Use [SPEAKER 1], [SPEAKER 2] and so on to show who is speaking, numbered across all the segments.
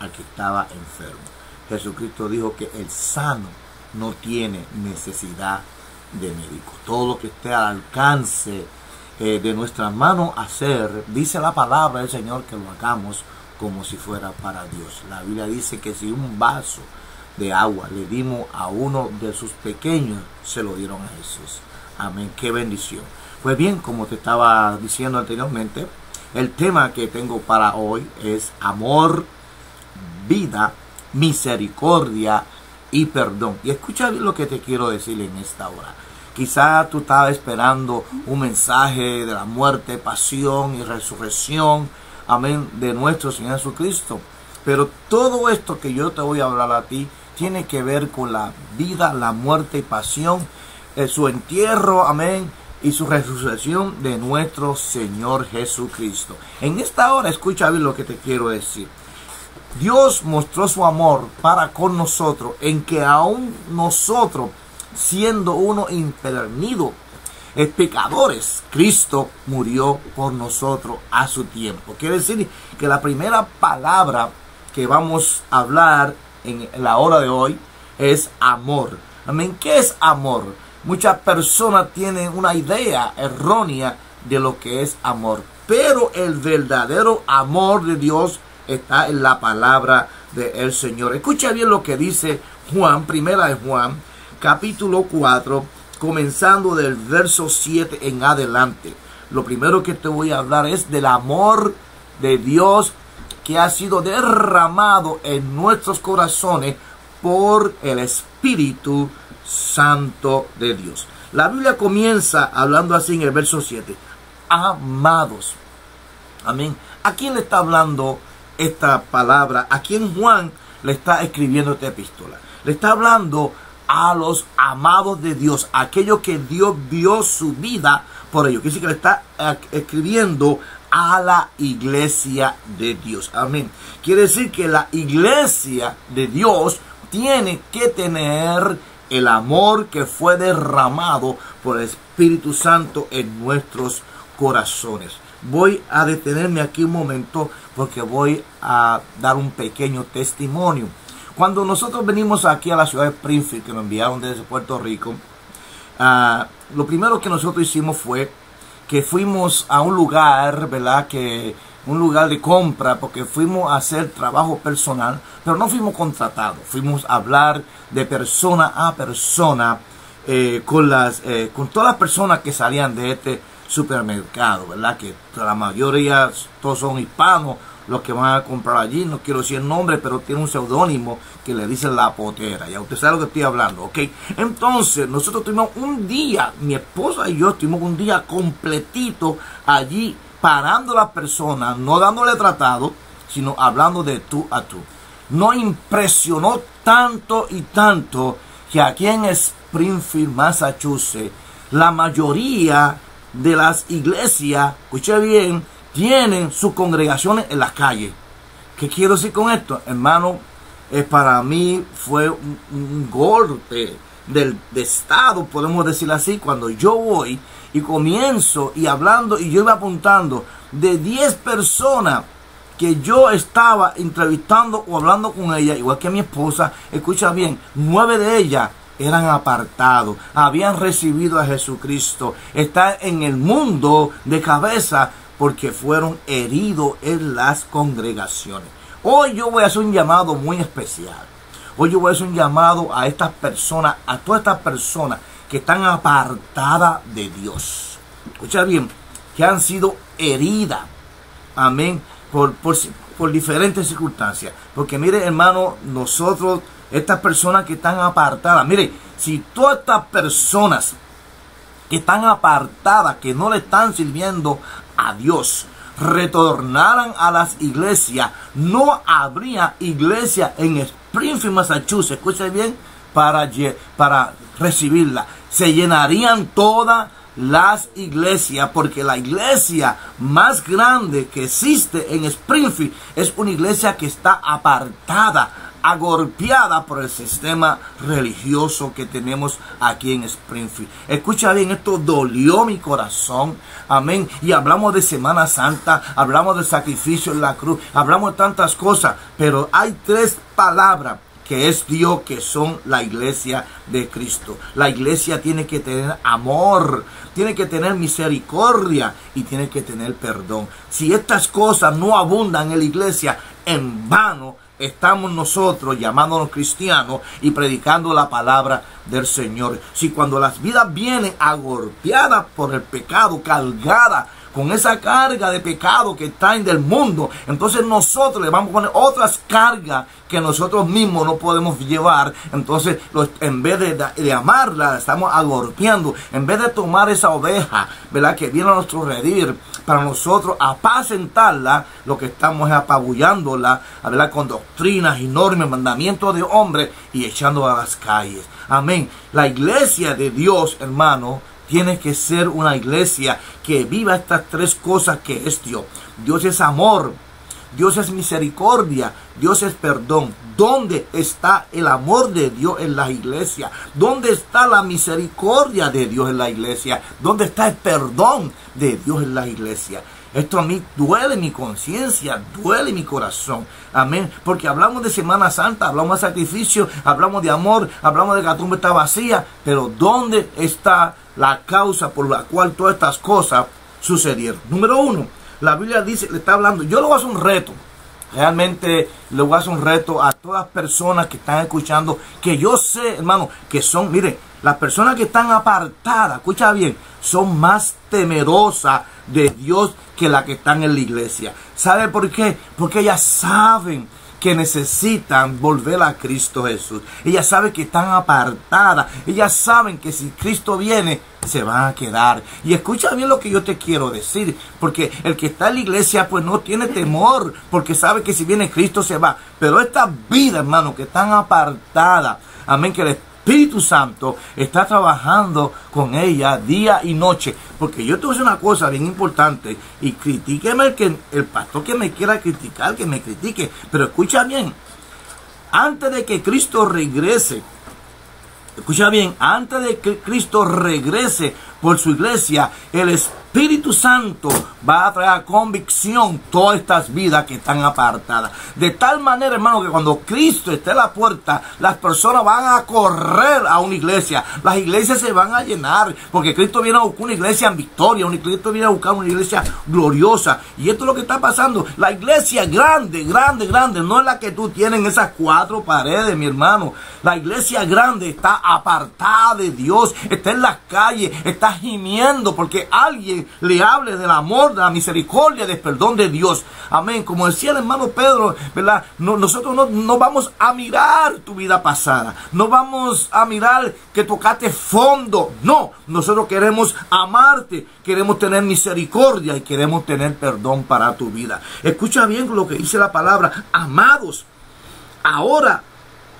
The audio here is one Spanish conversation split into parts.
[SPEAKER 1] al que estaba enfermo. Jesucristo dijo que el sano no tiene necesidad de médico. Todo lo que esté al alcance de nuestras manos hacer, dice la palabra del Señor que lo hagamos como si fuera para Dios. La Biblia dice que si un vaso de agua le dimos a uno de sus pequeños, se lo dieron a Jesús. Amén, qué bendición. Pues bien, como te estaba diciendo anteriormente, el tema que tengo para hoy es amor, vida, misericordia y perdón. Y escucha bien lo que te quiero decir en esta hora. Quizá tú estabas esperando un mensaje de la muerte, pasión y resurrección, amén, de nuestro Señor Jesucristo. Pero todo esto que yo te voy a hablar a ti tiene que ver con la vida, la muerte y pasión, su entierro, amén, y su resurrección de nuestro Señor Jesucristo. En esta hora, escucha bien lo que te quiero decir. Dios mostró su amor para con nosotros en que aún nosotros, siendo unos impedernidos, pecadores, Cristo murió por nosotros a su tiempo. Quiere decir que la primera palabra que vamos a hablar en la hora de hoy es amor. Amén. ¿Qué es amor? Muchas personas tienen una idea errónea de lo que es amor, pero el verdadero amor de Dios está en la palabra del Señor. Escucha bien lo que dice Juan, primera de Juan, capítulo 4, comenzando del verso 7 en adelante. Lo primero que te voy a hablar es del amor de Dios que ha sido derramado en nuestros corazones por el Espíritu Santo de Dios. La Biblia comienza hablando así en el verso 7. Amados. Amén. ¿A quién le está hablando esta palabra? ¿A quién Juan le está escribiendo esta epístola? Le está hablando a los amados de Dios, aquellos que Dios dio su vida por ellos. Quiere decir que le está escribiendo a la iglesia de Dios. Amén. Quiere decir que la iglesia de Dios tiene que tener el amor que fue derramado por el Espíritu Santo en nuestros corazones. Voy a detenerme aquí un momento porque voy a dar un pequeño testimonio. Cuando nosotros venimos aquí a la ciudad de Springfield, que nos enviaron desde Puerto Rico, lo primero que nosotros hicimos fue que fuimos a un lugar, ¿verdad? Un lugar de compra, porque fuimos a hacer trabajo personal, pero no fuimos contratados. Fuimos a hablar de persona a persona con todas las personas que salían de este supermercado, ¿verdad? Que la mayoría todos son hispanos los que van a comprar allí. No quiero decir el nombre, pero tiene un seudónimo que le dice La Potera. Ya usted sabe lo que estoy hablando, ¿ok? Entonces, nosotros tuvimos un día, mi esposa y yo tuvimos un día completito allí, parando a las personas, no dándole tratado, sino hablando de tú a tú. Nos impresionó tanto y tanto que aquí en Springfield, Massachusetts, la mayoría de las iglesias, escuche bien, tienen sus congregaciones en las calles. ¿Qué quiero decir con esto? Hermano, para mí fue un golpe de estado, podemos decir así, cuando yo voy y comienzo y hablando, y yo iba apuntando de 10 personas que yo estaba entrevistando o hablando con ella, igual que mi esposa, escucha bien, 9 de ellas eran apartados, habían recibido a Jesucristo, están en el mundo de cabeza porque fueron heridos en las congregaciones. Hoy yo voy a hacer un llamado muy especial. Hoy yo voy a hacer un llamado a estas personas, a todas estas personas que están apartadas de Dios. Escucha bien, que han sido heridas, amén, por diferentes circunstancias. Porque mire, hermano, nosotros, estas personas que están apartadas, mire, si todas estas personas que están apartadas, que no le están sirviendo a Dios, retornaran a las iglesias, no habría iglesia en Springfield, Massachusetts, escuchen bien, para recibirla. Se llenarían todas las iglesias, porque la iglesia más grande que existe en Springfield es una iglesia que está apartada agolpeada por el sistema religioso que tenemos aquí en Springfield. Escucha bien, esto dolió mi corazón. Amén. Y hablamos de Semana Santa, hablamos del sacrificio en la cruz, hablamos de tantas cosas, pero hay tres palabras que es Dios, que son la iglesia de Cristo. La iglesia tiene que tener amor, tiene que tener misericordia y tiene que tener perdón. Si estas cosas no abundan en la iglesia, en vano estamos nosotros llamándonos cristianos y predicando la palabra del Señor. Si cuando las vidas vienen agolpeadas por el pecado, cargadas con esa carga de pecado que traen del mundo, entonces nosotros le vamos a poner otras cargas que nosotros mismos no podemos llevar. Entonces en vez de amarla, estamos agolpeando. En vez de tomar esa oveja, ¿verdad?, que viene a nuestro redil, para nosotros apacentarla, lo que estamos es apabullándola, ¿verdad?, con doctrinas y normas, mandamientos de hombres, y echándola a las calles. Amén. La iglesia de Dios, hermano, tiene que ser una iglesia que viva estas tres cosas que es Dios. Dios es amor, Dios es misericordia, Dios es perdón. ¿Dónde está el amor de Dios en la iglesia? ¿Dónde está la misericordia de Dios en la iglesia? ¿Dónde está el perdón de Dios en la iglesia? Esto a mí duele mi conciencia, duele mi corazón. Amén. Porque hablamos de Semana Santa, hablamos de sacrificio, hablamos de amor, hablamos de que la tumba está vacía. Pero ¿dónde está la causa por la cual todas estas cosas sucedieron? Número uno, la Biblia dice, le está hablando, yo le voy a hacer un reto. Realmente le voy a hacer un reto a todas las personas que están escuchando, que yo sé, hermano, que son, miren, las personas que están apartadas, escucha bien, son más temerosas de Dios que las que están en la iglesia. ¿Sabe por qué? Porque ellas saben que necesitan volver a Cristo Jesús. Ellas saben que están apartadas. Ellas saben que si Cristo viene, se van a quedar. Y escucha bien lo que yo te quiero decir, porque el que está en la iglesia pues no tiene temor, porque sabe que si viene Cristo se va. Pero esta vida, hermano, que están apartadas, amén, que el Espíritu Santo está trabajando con ella día y noche. Porque yo te voy a decir una cosa bien importante, y critíqueme el pastor que me quiera criticar, que me critique, pero escucha bien, antes de que Cristo regrese, escucha bien, antes de que Cristo regrese por su iglesia, el Espíritu Santo va a traer convicción todas estas vidas que están apartadas. De tal manera, hermano, que cuando Cristo esté a la puerta, las personas van a correr a una iglesia. Las iglesias se van a llenar, porque Cristo viene a buscar una iglesia en victoria, Cristo viene a buscar una iglesia gloriosa. Y esto es lo que está pasando. La iglesia grande, grande, grande, no es la que tú tienes en esas cuatro paredes, mi hermano. La iglesia grande está apartada de Dios, está en las calles, está gimiendo porque alguien le hable del amor, de la misericordia, del perdón de Dios. Amén. Como decía el hermano Pedro, ¿verdad? Nosotros no vamos a mirar tu vida pasada, no vamos a mirar que tocaste fondo. No, nosotros queremos amarte, queremos tener misericordia y queremos tener perdón para tu vida. Escucha bien lo que dice la palabra. Amados, ahora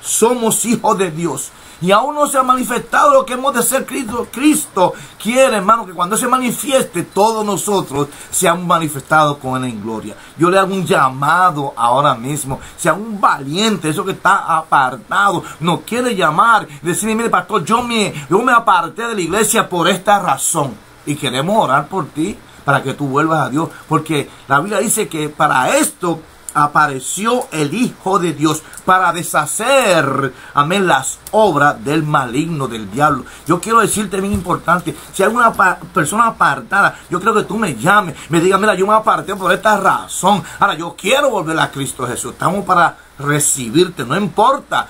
[SPEAKER 1] somos hijos de Dios y aún no se ha manifestado lo que hemos de ser. Cristo quiere, hermano, que cuando se manifieste, todos nosotros seamos manifestados con Él en gloria. Yo le hago un llamado ahora mismo, sea un valiente, eso que está apartado, nos quiere llamar, decirle, mire pastor, yo me aparté de la iglesia por esta razón, y queremos orar por ti para que tú vuelvas a Dios, porque la Biblia dice que para esto apareció el Hijo de Dios, para deshacer, amén, las obras del maligno, del diablo. Yo quiero decirte bien importante, si hay una persona apartada, yo creo que tú me llames, me digas, mira, yo me aparté por esta razón, ahora yo quiero volver a Cristo Jesús. Estamos para recibirte, no importa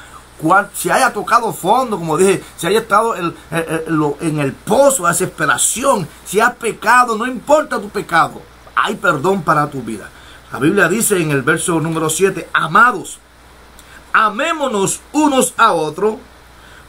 [SPEAKER 1] si haya tocado fondo, como dije, si haya estado en el pozo de desesperación, si has pecado, no importa tu pecado, hay perdón para tu vida. La Biblia dice en el verso número 7, amados, amémonos unos a otros,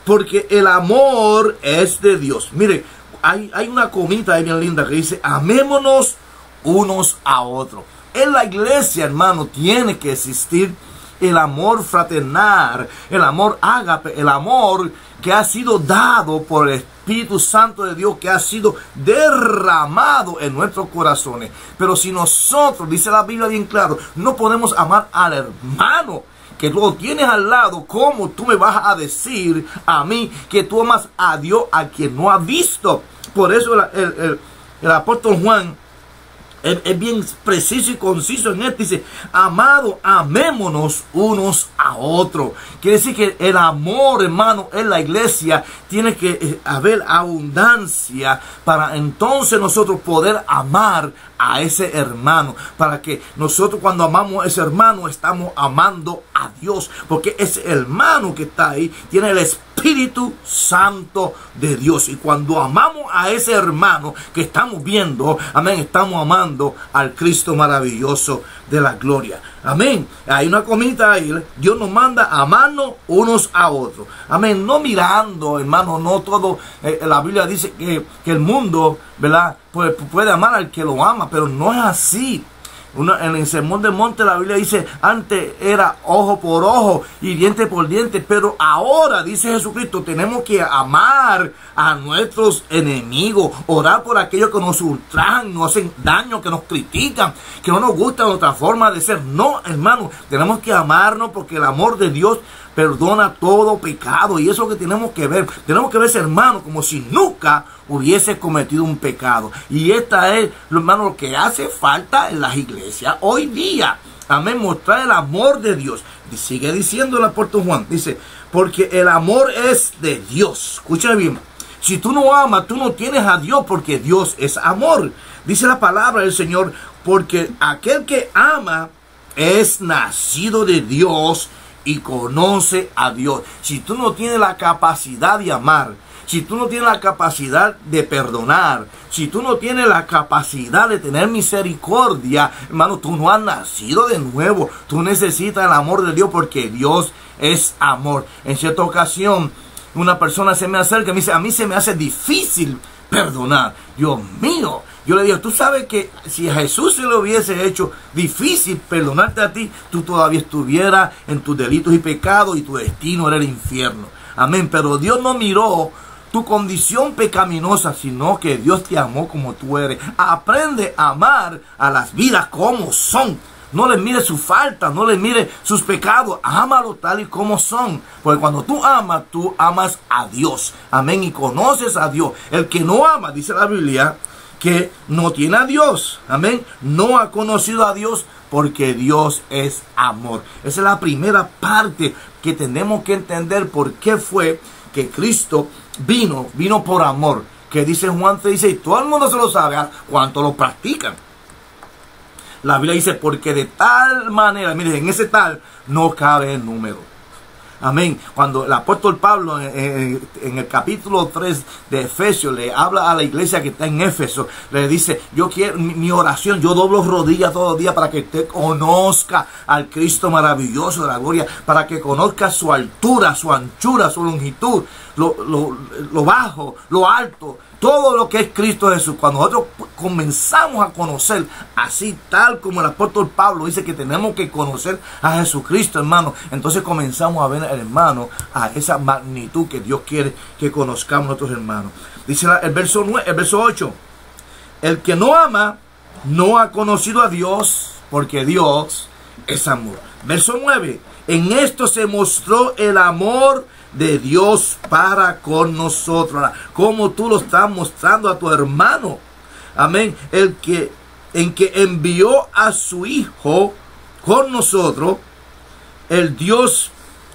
[SPEAKER 1] porque el amor es de Dios. Mire, hay una comita ahí bien linda que dice, amémonos unos a otros. En la iglesia, hermano, tiene que existir el amor fraternal, el amor ágape, el amor que ha sido dado por el Espíritu Santo de Dios que ha sido derramado en nuestros corazones. Pero si nosotros, dice la Biblia bien claro, no podemos amar al hermano que tú lo tienes al lado, ¿cómo tú me vas a decir a mí que tú amas a Dios a quien no has visto? Por eso el apóstol Juan es bien preciso y conciso en esto. Dice, amado, amémonos unos a otros. Quiere decir que el amor, hermano, en la iglesia tiene que haber abundancia para entonces nosotros poder amar a ese hermano. Para que nosotros cuando amamos a ese hermano estamos amando a Dios. Porque ese hermano que está ahí tiene el Espíritu Santo de Dios. Y cuando amamos a ese hermano que estamos viendo, amén, estamos amando al Cristo maravilloso de la gloria. Amén. Hay una comida ahí. Dios nos manda a amarnos unos a otros. Amén. No mirando, hermano, no todo. La Biblia dice que el mundo, ¿verdad?, puede amar al que lo ama, pero no es así. En el Sermón del Monte la Biblia dice, antes era ojo por ojo y diente por diente, pero ahora, dice Jesucristo, tenemos que amar a nuestros enemigos, orar por aquellos que nos ultrajan, nos hacen daño, que nos critican, que no nos gusta nuestra forma de ser. No, hermano, tenemos que amarnos porque el amor de Dios perdona todo pecado, y eso es lo que tenemos que ver. Tenemos que verse, hermano, como si nunca hubiese cometido un pecado. Y esta es, hermano, lo que hace falta en las iglesias hoy día. Amén, mostrar el amor de Dios. Y sigue diciendo el apóstol Juan, dice, porque el amor es de Dios. Escucha bien, si tú no amas, tú no tienes a Dios, porque Dios es amor. Dice la palabra del Señor, porque aquel que ama es nacido de Dios y conoce a Dios. Si tú no tienes la capacidad de amar, si tú no tienes la capacidad de perdonar, si tú no tienes la capacidad de tener misericordia, hermano, tú no has nacido de nuevo. Tú necesitas el amor de Dios, porque Dios es amor. En cierta ocasión, una persona se me acerca y me dice, a mí se me hace difícil perdonar. Dios mío. Yo le digo, tú sabes que si a Jesús se le hubiese hecho difícil perdonarte a ti, tú todavía estuvieras en tus delitos y pecados y tu destino era el infierno. Amén. Pero Dios no miró tu condición pecaminosa, sino que Dios te amó como tú eres. Aprende a amar a las vidas como son. No les mires su falta, no les mires sus pecados. Ámalo tal y como son. Porque cuando tú amas a Dios. Amén. Y conoces a Dios. El que no ama, dice la Biblia, que no tiene a Dios. Amén. No ha conocido a Dios, porque Dios es amor. Esa es la primera parte que tenemos que entender. Por qué fue que Cristo vino por amor. Que dice Juan 3:16, y todo el mundo se lo sabe, cuánto lo practican. La Biblia dice, porque de tal manera, miren, en ese tal no cabe el número. Amén. Cuando el apóstol Pablo en el capítulo 3 de Efesios le habla a la iglesia que está en Éfeso, le dice, yo quiero mi oración, yo doblo rodillas todos los días para que usted conozca al Cristo maravilloso de la gloria, para que conozca su altura, su anchura, su longitud, lo bajo, lo alto, todo lo que es Cristo Jesús. Cuando nosotros comenzamos a conocer, así tal como el apóstol Pablo dice que tenemos que conocer a Jesucristo, hermano, entonces comenzamos a ver, hermano, a esa magnitud que Dios quiere que conozcamos nosotros, hermanos. Dice el verso 8, el que no ama no ha conocido a Dios, porque Dios es amor. Verso 9, en esto se mostró el amor de Dios para con nosotros. Como tú lo estás mostrando a tu hermano. Amén. En que envió a su Hijo con nosotros, el Dios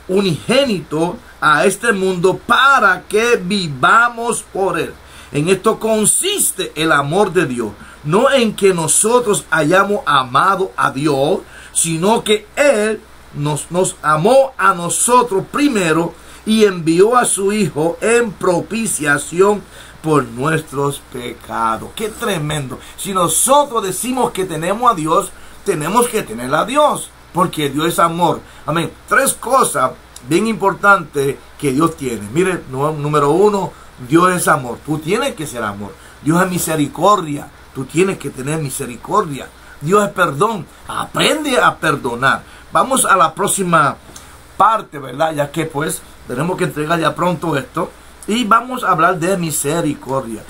[SPEAKER 1] unigénito, a este mundo para que vivamos por él. En esto consiste el amor de Dios. No en que nosotros hayamos amado a Dios, sino que Él nos amó a nosotros primero y envió a su Hijo en propiciación por nuestros pecados. ¡Qué tremendo! Si nosotros decimos que tenemos a Dios, tenemos que tener a Dios, porque Dios es amor. Amén. 3 cosas bien importantes que Dios tiene. Mire, número 1, Dios es amor. Tú tienes que ser amor. Dios es misericordia. Tú tienes que tener misericordia. Dios es perdón. Aprende a perdonar. Vamos a la próxima parte, ¿verdad? Ya que pues tenemos que entregar ya pronto esto. Y vamos a hablar de misericordia.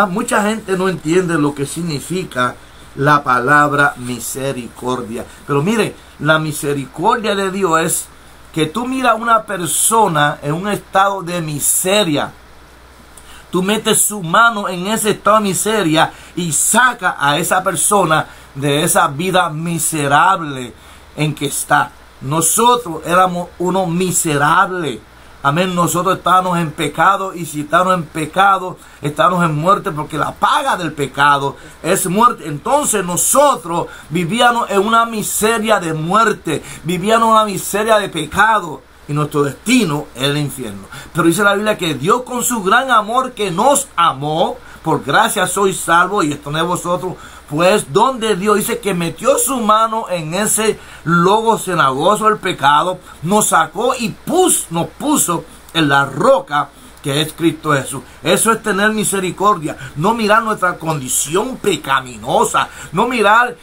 [SPEAKER 1] Mucha gente no entiende lo que significa la palabra misericordia. Pero mire, la misericordia de Dios es que tú miras a una persona en un estado de miseria. Tú metes su mano en ese estado de miseria y saca a esa persona de esa vida miserable en que está. Nosotros éramos unos miserables. Amén, nosotros estábamos en pecado, y si estábamos en pecado, estábamos en muerte, porque la paga del pecado es muerte. Entonces nosotros vivíamos en una miseria de muerte, vivíamos en una miseria de pecado, y nuestro destino es el infierno. Pero dice la Biblia que Dios, con su gran amor que nos amó, por gracia sois salvos, y esto no es vosotros, pues donde Dios dice que metió su mano en ese lobo cenagoso del pecado, nos sacó y nos puso en la roca que es Cristo Jesús. Eso es tener misericordia, no mirar nuestra condición pecaminosa, no mirar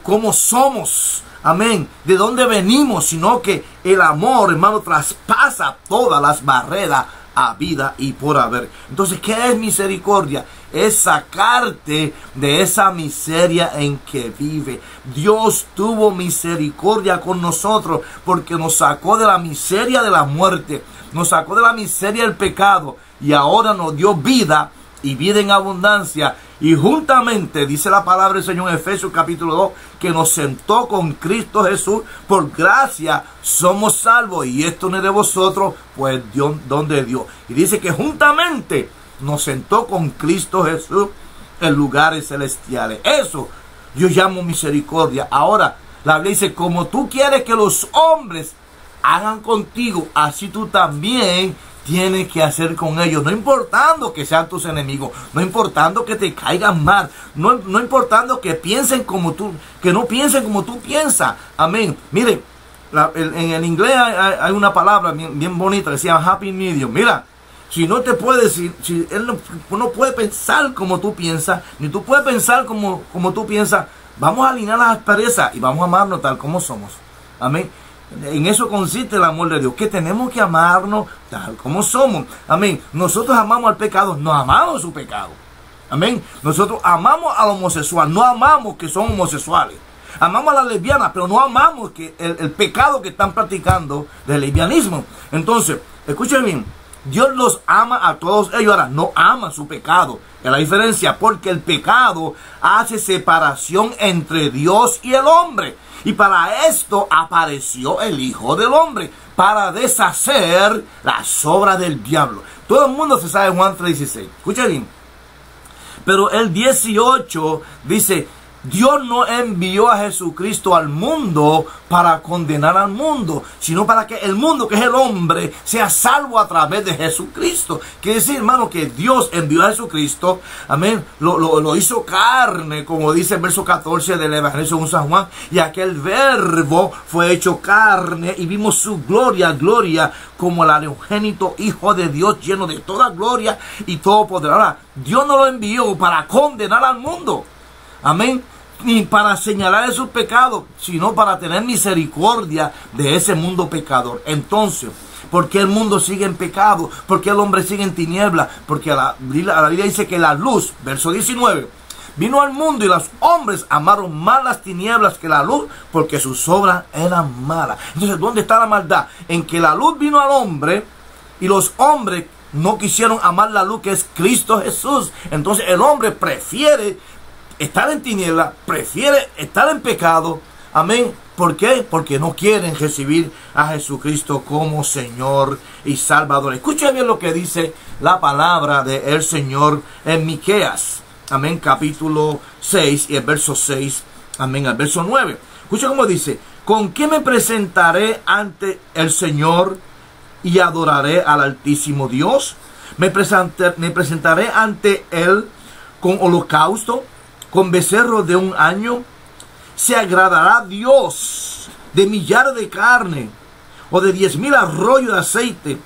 [SPEAKER 1] cómo somos, amén, de dónde venimos, sino que el amor, hermano, traspasa todas las barreras a vida y por haber. Entonces, ¿qué es misericordia? Es sacarte de esa miseria en que vive. Dios tuvo misericordia con nosotros porque nos sacó de la miseria de la muerte, nos sacó de la miseria del pecado, y ahora nos dio vida y vida en abundancia. Y juntamente dice la palabra del Señor en Efesios capítulo 2 que nos sentó con Cristo Jesús. Por gracia somos salvos, y esto no es de vosotros, pues Dios, don de Dios. Y dice que juntamente nos sentó con Cristo Jesús en lugares celestiales. Eso yo llamo misericordia. Ahora la Biblia dice, como tú quieres que los hombres hagan contigo, así tú también tienes que hacer con ellos, no importando que sean tus enemigos, no importando que te caigan mal, no importando que piensen como tú, que no piensen como tú piensas. Amén. Mire, en el inglés hay una palabra bien bonita que se llama happy medium. Mira, si no te puede decir, si él no puede pensar como tú piensas, ni tú puedes pensar como tú piensas, vamos a alinear las asperezas y vamos a amarnos tal como somos. Amén. En eso consiste el amor de Dios, que tenemos que amarnos tal como somos. Amén. Nosotros amamos al pecado, no amamos su pecado. Amén. Nosotros amamos al homosexual, no amamos que son homosexuales. Amamos a las lesbianas, pero no amamos que el pecado que están practicando del lesbianismo. Entonces, escuchen bien, Dios los ama a todos ellos, ahora no ama su pecado. Es la diferencia, porque el pecado hace separación entre Dios y el hombre. Y para esto apareció el Hijo del Hombre, para deshacer las obras del diablo. Todo el mundo se sabe Juan 3:16. Escuchen bien. Pero el 18 dice, Dios no envió a Jesucristo al mundo para condenar al mundo, sino para que el mundo, que es el hombre, sea salvo a través de Jesucristo. Quiere decir, hermano, que Dios envió a Jesucristo, amén, lo hizo carne, como dice el verso 14 del Evangelio según San Juan, y aquel verbo fue hecho carne, y vimos su gloria, como el unigénito Hijo de Dios, lleno de toda gloria y todo poder. Ahora, Dios no lo envió para condenar al mundo, amén, ni para señalar sus pecados, sino para tener misericordia de ese mundo pecador. Entonces, ¿por qué el mundo sigue en pecado? ¿Por qué el hombre sigue en tinieblas? Porque la Biblia dice que la luz, verso 19, vino al mundo y los hombres amaron más las tinieblas que la luz, porque sus obras eran malas. Entonces, ¿dónde está la maldad? En que la luz vino al hombre y los hombres no quisieron amar la luz, que es Cristo Jesús. Entonces el hombre prefiere estar en tinieblas, prefiere estar en pecado. Amén. ¿Por qué? Porque no quieren recibir a Jesucristo como Señor y Salvador. Escuchen bien lo que dice la palabra del Señor en Miqueas. Amén. Capítulo 6 y el verso 6. Amén. Al verso 9. Escuchen cómo dice. ¿Con qué me presentaré ante el Señor y adoraré al Altísimo Dios? Me presentaré ante Él con holocausto, con becerro de un año. ¿Se agradará Dios de millar de carne o de 10,000 arroyos de aceite?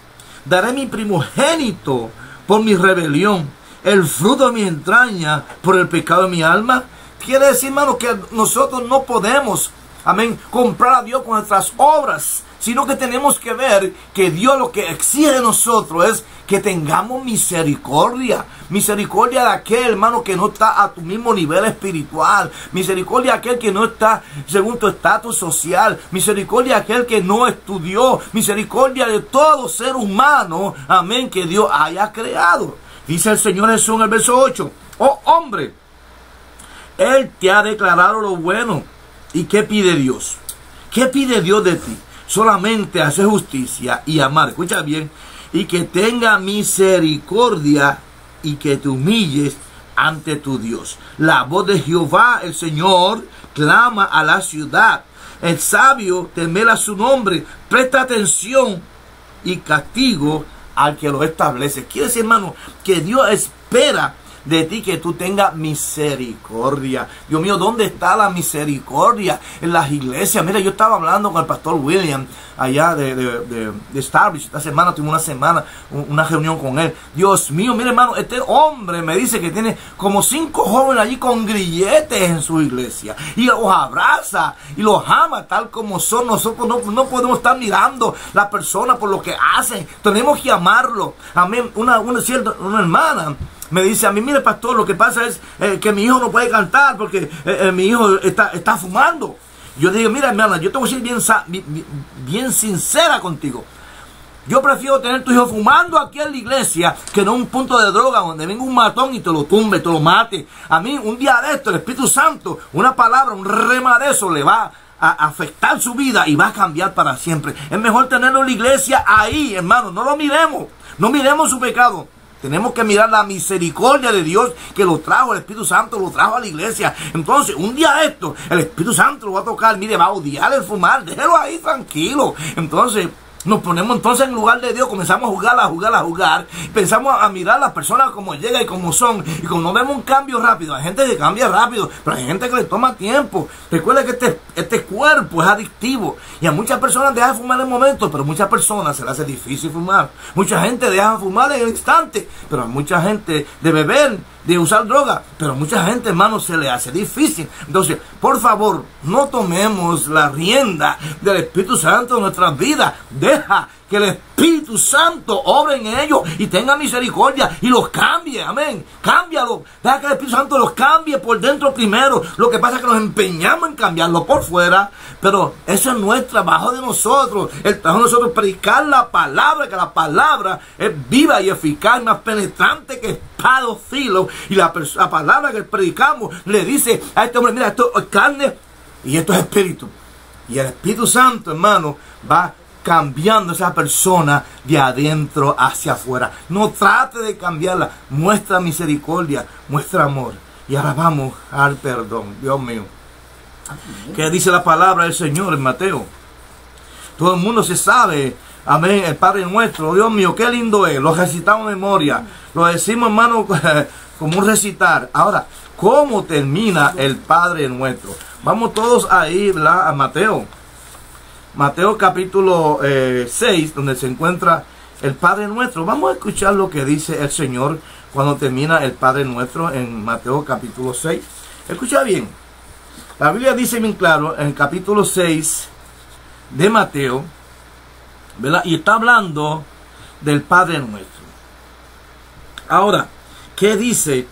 [SPEAKER 1] Daré mi primogénito por mi rebelión, el fruto de mi entraña por el pecado de mi alma. Quiere decir, hermano, que nosotros no podemos, amén, comprar a Dios con nuestras obras, sino que tenemos que ver que Dios lo que exige de nosotros es que tengamos misericordia. Misericordia de aquel, hermano, que no está a tu mismo nivel espiritual. Misericordia de aquel que no está según tu estatus social. Misericordia de aquel que no estudió. Misericordia de todo ser humano, amén, que Dios haya creado. Dice el Señor Jesús en el verso 8. Oh hombre, Él te ha declarado lo bueno. ¿Y qué pide Dios? ¿Qué pide Dios de ti? Solamente hacer justicia y amar. Escucha bien. Y que tenga misericordia y que te humilles ante tu Dios. La voz de Jehová, el Señor, clama a la ciudad. El sabio temela su nombre. Presta atención y castigo al que lo establece. Quiere decir, hermano, que Dios espera de ti que tú tengas misericordia. Dios mío, ¿dónde está la misericordia? En las iglesias. Mira, yo estaba hablando con el pastor William allá de Starbridge. Esta semana tuvimos una reunión con él. Dios mío, mire, hermano, este hombre me dice que tiene como 5 jóvenes allí con grilletes en su iglesia. Y los abraza y los ama tal como son. Nosotros no podemos estar mirando la persona por lo que hacen. Tenemos que amarlo. Amén. Una hermana me dice a mí, mire pastor, lo que pasa es que mi hijo no puede cantar porque mi hijo está fumando. Yo digo, mira hermana, yo te voy a decir bien sincera contigo. Yo prefiero tener tu hijo fumando aquí en la iglesia que no un punto de droga donde venga un matón y te lo tumbe, te lo mate. A mí un día de esto, el Espíritu Santo, una palabra, un rema de eso le va a afectar su vida y va a cambiar para siempre. Es mejor tenerlo en la iglesia ahí, hermano. No lo miremos, no miremos su pecado. Tenemos que mirar la misericordia de Dios que lo trajo, el Espíritu Santo lo trajo a la iglesia. Entonces, un día de esto, el Espíritu Santo lo va a tocar. Mire, va a odiar el fumar. Déjelo ahí tranquilo. Entonces, nos ponemos entonces en lugar de Dios, comenzamos a jugar. Pensamos a mirar a las personas como llegan y como son. Y como no vemos un cambio rápido, hay gente que cambia rápido, pero hay gente que le toma tiempo. Recuerda que este cuerpo es adictivo. Y a muchas personas dejan de fumar en el momento, pero a muchas personas se les hace difícil fumar. Mucha gente deja de fumar en el instante, pero a mucha gente de beber, de usar droga, pero a mucha gente, hermano, se le hace difícil. Entonces, por favor, no tomemos la rienda del Espíritu Santo en nuestras vidas. Deja que el Espíritu Santo obre en ellos y tenga misericordia y los cambie, amén. Cámbialo. Deja que el Espíritu Santo los cambie por dentro primero. Lo que pasa es que nos empeñamos en cambiarlo por fuera, pero eso es el trabajo de nosotros. El trabajo de nosotros es predicar la palabra, que la palabra es viva y eficaz, más penetrante que espada de filo. Y la palabra que predicamos le dice a este hombre, mira, esto es carne y esto es espíritu. Y el Espíritu Santo, hermano, va cambiando a esa persona de adentro hacia afuera. No trate de cambiarla. Muestra misericordia, muestra amor. Y ahora vamos al perdón. Dios mío, ¿qué dice la palabra del Señor en Mateo? Todo el mundo se sabe, amén, el Padre Nuestro. Dios mío, qué lindo es. Lo recitamos de memoria. Lo decimos, hermano, como un recitar. Ahora, ¿cómo termina el Padre Nuestro? Vamos todos a ir, ¿verdad?, a Mateo. Mateo capítulo 6, donde se encuentra el Padre Nuestro. Vamos a escuchar lo que dice el Señor cuando termina el Padre Nuestro en Mateo capítulo 6. Escucha bien. La Biblia dice bien claro en el capítulo 6 de Mateo, ¿verdad? Y está hablando del Padre Nuestro. Ahora, ¿qué dice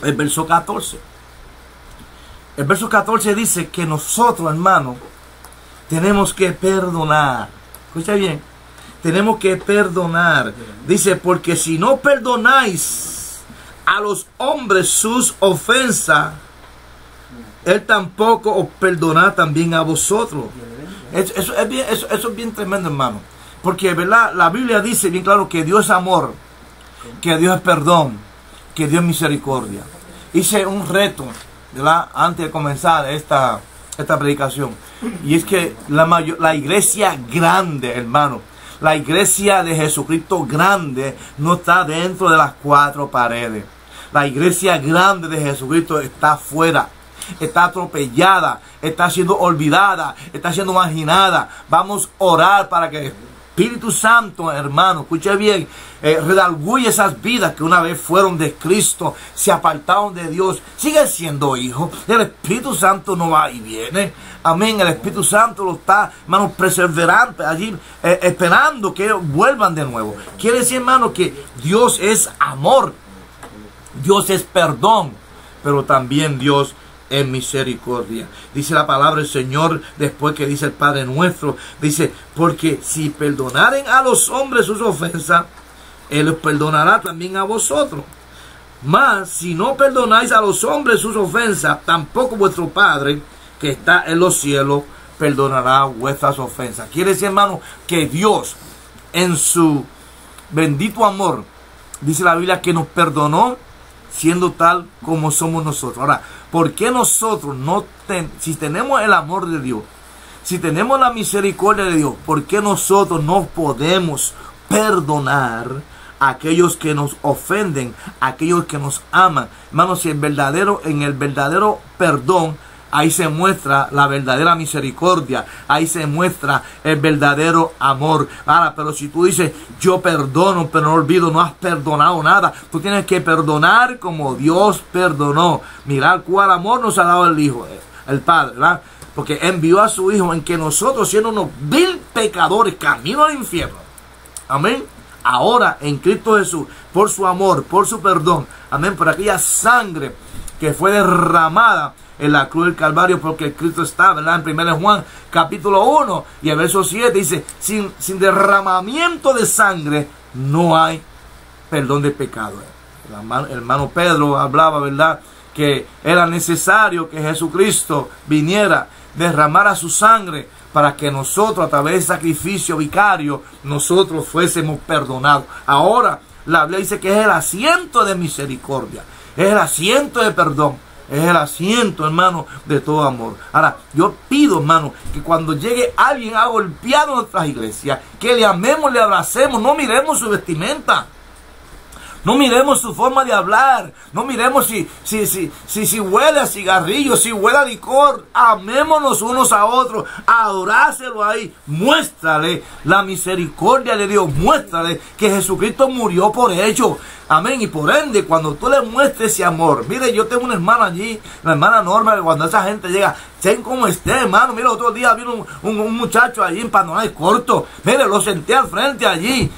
[SPEAKER 1] el verso 14? El verso 14 dice que nosotros, hermanos, tenemos que perdonar. Escucha bien. Tenemos que perdonar. Dice, porque si no perdonáis a los hombres sus ofensas, Él tampoco os perdonará también a vosotros. Eso es bien tremendo, hermano. Porque, ¿verdad?, la Biblia dice bien claro que Dios es amor, que Dios es perdón, que Dios es misericordia. Hice un reto, ¿verdad?, antes de comenzar esta predicación. Y es que la iglesia grande, hermano, la iglesia de Jesucristo grande no está dentro de las 4 paredes. La iglesia grande de Jesucristo está afuera, está atropellada, está siendo olvidada, está siendo marginada. Vamos a orar para que Espíritu Santo, hermano, escuche bien, redarguye esas vidas que una vez fueron de Cristo, se apartaron de Dios, siguen siendo hijos. El Espíritu Santo no va y viene. Amén. El Espíritu Santo lo está, hermano, perseverante allí, esperando que ellos vuelvan de nuevo. Quiere decir, hermano, que Dios es amor, Dios es perdón, pero también Dios es misericordia. Dice la palabra del Señor, después que dice el Padre nuestro, dice, porque si perdonaren a los hombres sus ofensas, Él los perdonará también a vosotros. Mas si no perdonáis a los hombres sus ofensas, tampoco vuestro Padre que está en los cielos perdonará vuestras ofensas. Quiere decir, hermano, que Dios en su bendito amor, dice la Biblia, que nos perdonó siendo tal como somos nosotros. Ahora, ¿por qué nosotros si tenemos el amor de Dios, si tenemos la misericordia de Dios, por qué nosotros no podemos perdonar a aquellos que nos ofenden, a aquellos que nos aman? Hermanos, si en el verdadero perdón, ahí se muestra la verdadera misericordia, ahí se muestra el verdadero amor. Ahora, pero si tú dices, yo perdono, pero no olvido, no has perdonado nada. Tú tienes que perdonar como Dios perdonó. Mirad cuál amor nos ha dado el Hijo, el Padre, ¿verdad? Porque envió a su Hijo en que nosotros, siendo unos vil pecadores, camino al infierno. Amén. Ahora, en Cristo Jesús, por su amor, por su perdón, amén, por aquella sangre que fue derramada en la cruz del Calvario, porque Cristo está, ¿verdad? En 1 Juan capítulo 1 y el verso 7 dice, sin derramamiento de sangre no hay perdón de pecado. El hermano Pedro hablaba, ¿verdad?, que era necesario que Jesucristo viniera, derramara su sangre para que nosotros, a través del sacrificio vicario, nosotros fuésemos perdonados. Ahora la Biblia dice que es el asiento de misericordia, es el asiento de perdón, es el asiento, hermano, de todo amor. Ahora, yo pido, hermano, que cuando llegue alguien a golpear nuestras iglesias, que le amemos, le abracemos, no miremos su vestimenta, no miremos su forma de hablar, no miremos si huele a cigarrillo, si huele a licor. Amémonos unos a otros, adoráselo ahí, muéstrale la misericordia de Dios, muéstrale que Jesucristo murió por ellos. Amén. Y por ende, cuando tú le muestres ese amor, mire, yo tengo una hermana allí, la hermana Norma, que cuando esa gente llega, chen como esté, hermano. Mire, otro día vino un muchacho allí en pantalones cortos. Mire, lo senté al frente allí.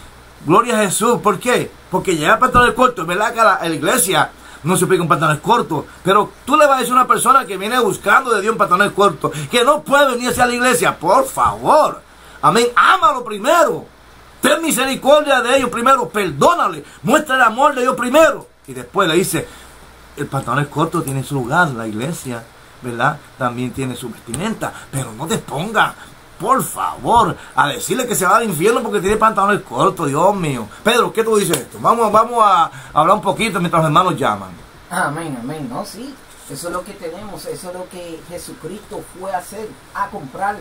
[SPEAKER 1] Gloria a Jesús. ¿Por qué? Porque llega en pantalones cortos. ¿Verdad que la iglesia no se pide con pantalones cortos? Pero tú le vas a decir a una persona que viene buscando de Dios en pantalones cortos, que no puede venir hacia la iglesia. Por favor. Amén. Ámalo primero. Ten misericordia de ellos primero, perdónale, muestra el amor de Dios primero. Y después le dice, el pantalón corto tiene su lugar, la iglesia, ¿verdad? También tiene su vestimenta, pero no te ponga, por favor, a decirle que se va al infierno porque tiene pantalones cortos, Dios mío. Pedro, ¿qué tú dices esto? Vamos a hablar un poquito mientras los hermanos llaman.
[SPEAKER 2] Amén, amén, no, sí, eso es lo que tenemos, eso es lo que Jesucristo fue a hacer, a comprar,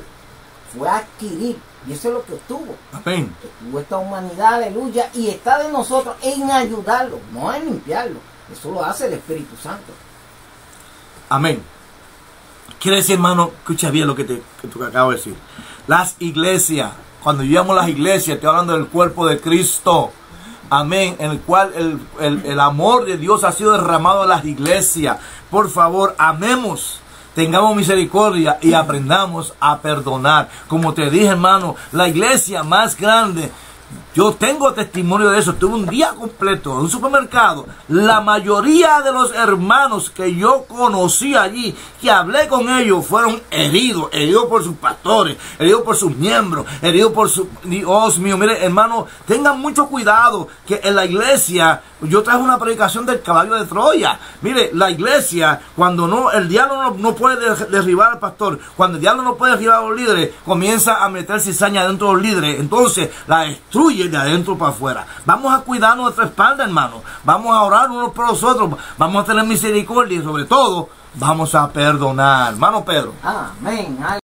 [SPEAKER 2] fue a adquirir. Y eso es lo que obtuvo.
[SPEAKER 1] Amén.
[SPEAKER 2] Obtuvo esta humanidad, aleluya, y está de nosotros en ayudarlo, no en limpiarlo. Eso lo hace el Espíritu Santo.
[SPEAKER 1] Amén. Quiere decir, hermano, escucha bien lo que tú acabas de decir. Las iglesias, cuando yo llamo las iglesias, estoy hablando del cuerpo de Cristo. Amén. En el cual el amor de Dios ha sido derramado en las iglesias. Por favor, amemos. Tengamos misericordia y aprendamos a perdonar. Como te dije, hermano, la iglesia más grande, yo tengo testimonio de eso. Tuve un día completo en un supermercado. La mayoría de los hermanos que yo conocí allí, que hablé con ellos, fueron heridos por sus pastores, heridos por sus miembros, heridos por su... Dios mío, mire, hermano, tengan mucho cuidado que en la iglesia... Yo traje una predicación del caballo de Troya. Mire, la iglesia, cuando el diablo no puede derribar al pastor, cuando el diablo no puede derribar a los líderes, comienza a meter cizaña dentro de los líderes. Entonces, la destruye de adentro para afuera. Vamos a cuidar nuestra espalda, hermano. Vamos a orar unos por los otros. Vamos a tener misericordia y sobre todo, vamos a perdonar. Hermano Pedro.
[SPEAKER 2] Amén.